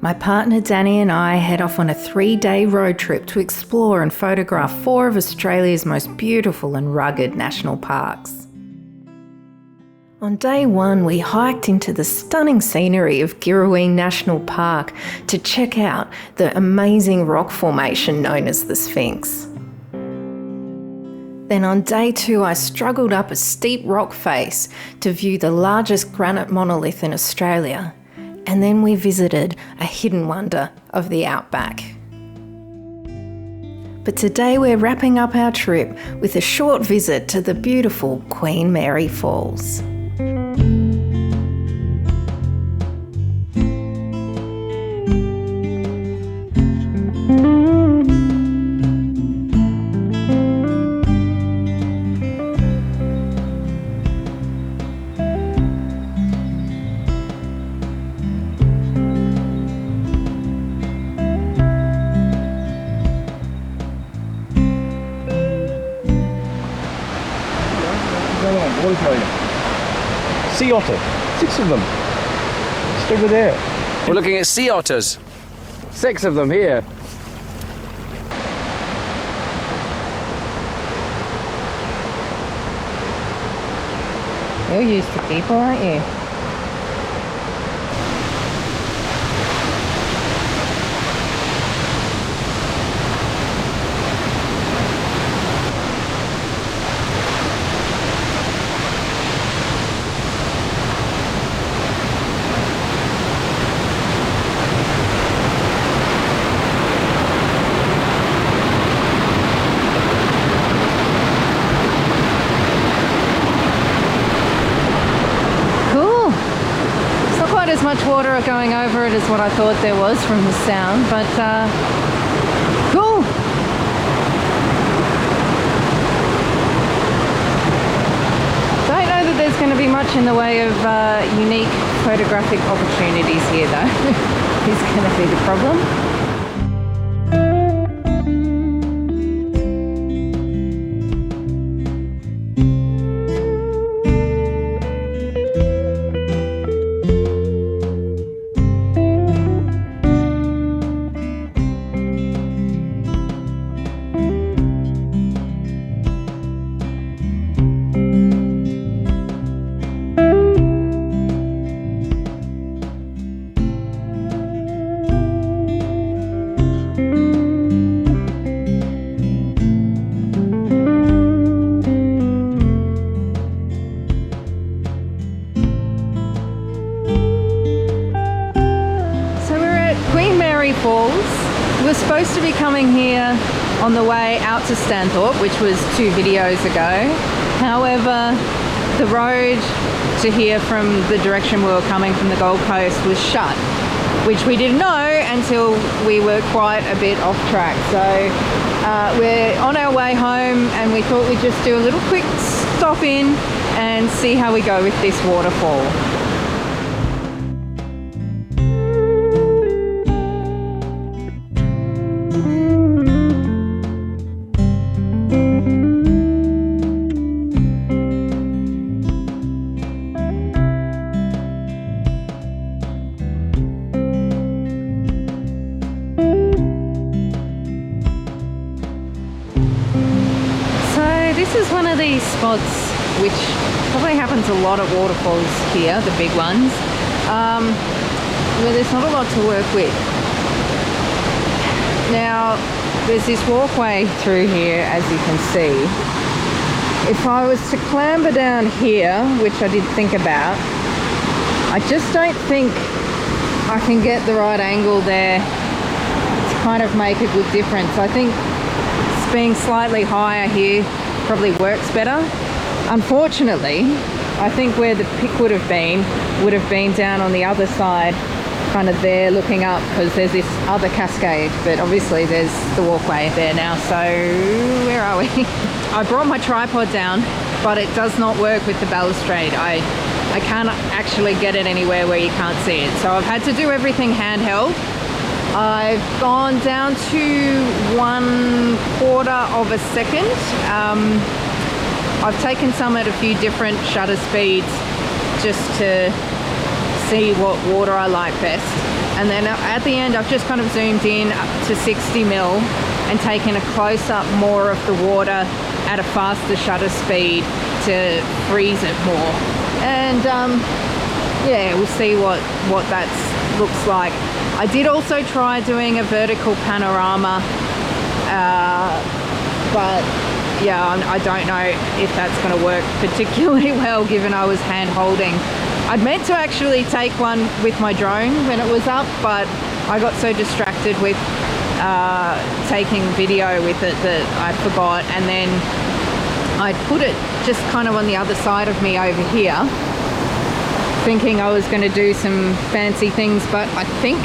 My partner Danny and I head off on a 3-day road trip to explore and photograph 4 of Australia's most beautiful and rugged national parks. On day 1, we hiked into the stunning scenery of Girrawheen National Park to check out the amazing rock formation known as the Sphinx. Then on day 2, I struggled up a steep rock face to view the largest granite monolith in Australia. And then we visited a hidden wonder of the outback. But today we're wrapping up our trip with a short visit to the beautiful Queen Mary Falls. Sea otter, 6 of them, just over there. We're looking at sea otters. 6 of them here. You're used to people, aren't you? As much water going over it as what I thought there was from the sound, but cool. Don't know that there's going to be much in the way of unique photographic opportunities here though. Is going to be the problem. Falls. We're supposed to be coming here on the way out to Stanthorpe, which was 2 videos ago. However, the road to here from the direction we were coming from the Gold Coast was shut, which we didn't know until we were quite a bit off track. So we're on our way home and we thought we'd just do a little quick stop in and see how we go with this waterfall. This is one of these spots which probably happens a lot at waterfalls here, the big ones, where there's not a lot to work with. Now, there's this walkway through here, as you can see. If I was to clamber down here, which I did think about, I just don't think I can get the right angle there to kind of make a good difference. I think being slightly higher here probably works better. Unfortunately, I think where the pic would have been down on the other side, kind of there looking up, because there's this other cascade, but obviously there's the walkway there now. So where are we? I brought my tripod down, but it does not work with the balustrade. I can't actually get it anywhere where you can't see it, so I've had to do everything handheld. I've gone down to 1/4 of a second. I've taken some at a few different shutter speeds just to see what water I like best. And then at the end, I've just kind of zoomed in up to 60 mil and taken a close-up more of the water at a faster shutter speed to freeze it more. And yeah, we'll see what that looks like. I did also try doing a vertical panorama, but yeah, I don't know if that's going to work particularly well given I was hand holding. I'd meant to actually take one with my drone when it was up, but I got so distracted with taking video with it that I forgot, and then I put it just kind of on the other side of me over here, thinking I was going to do some fancy things, but I think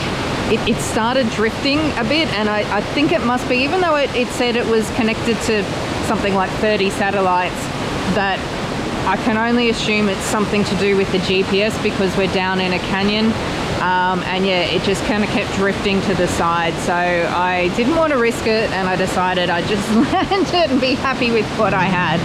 it started drifting a bit, and I think it must be, even though it said it was connected to something like 30 satellites, that I can only assume it's something to do with the GPS because we're down in a canyon. And yeah, it just kind of kept drifting to the side. So I didn't want to risk it, and I decided I'd just land it and be happy with what I had.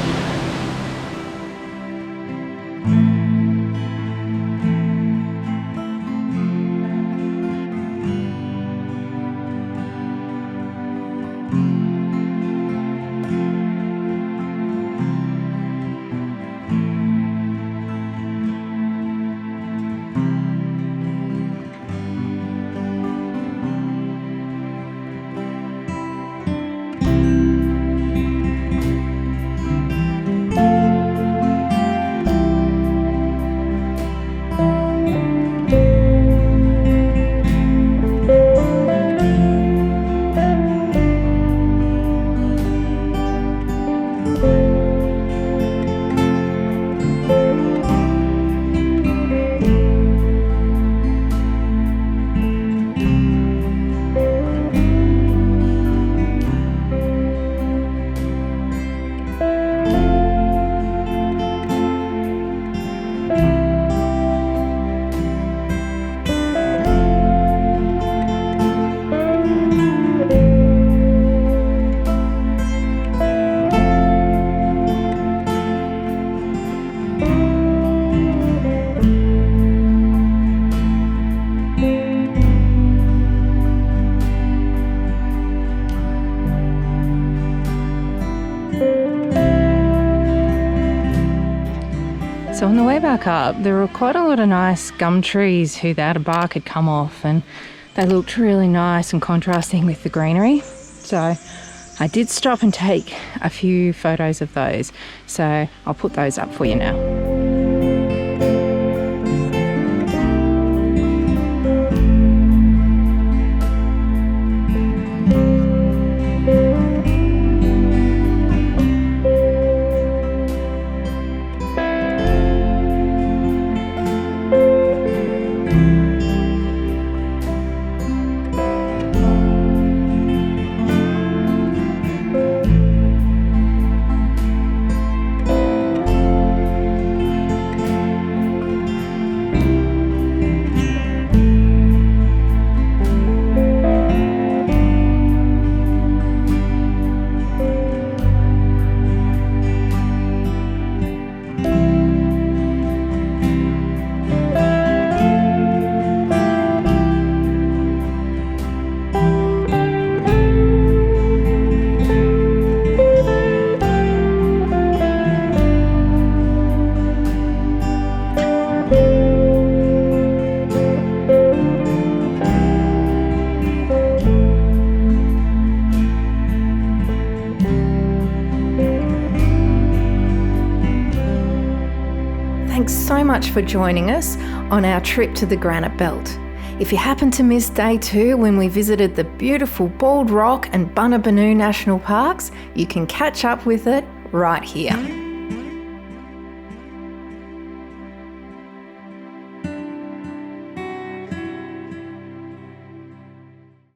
So on the way back up, there were quite a lot of nice gum trees whose outer bark had come off, and they looked really nice and contrasting with the greenery. So I did stop and take a few photos of those. So I'll put those up for you now. Thanks so much for joining us on our trip to the Granite Belt. If you happen to miss day 2 when we visited the beautiful Bald Rock and Bunnabanoo National Parks, you can catch up with it right here.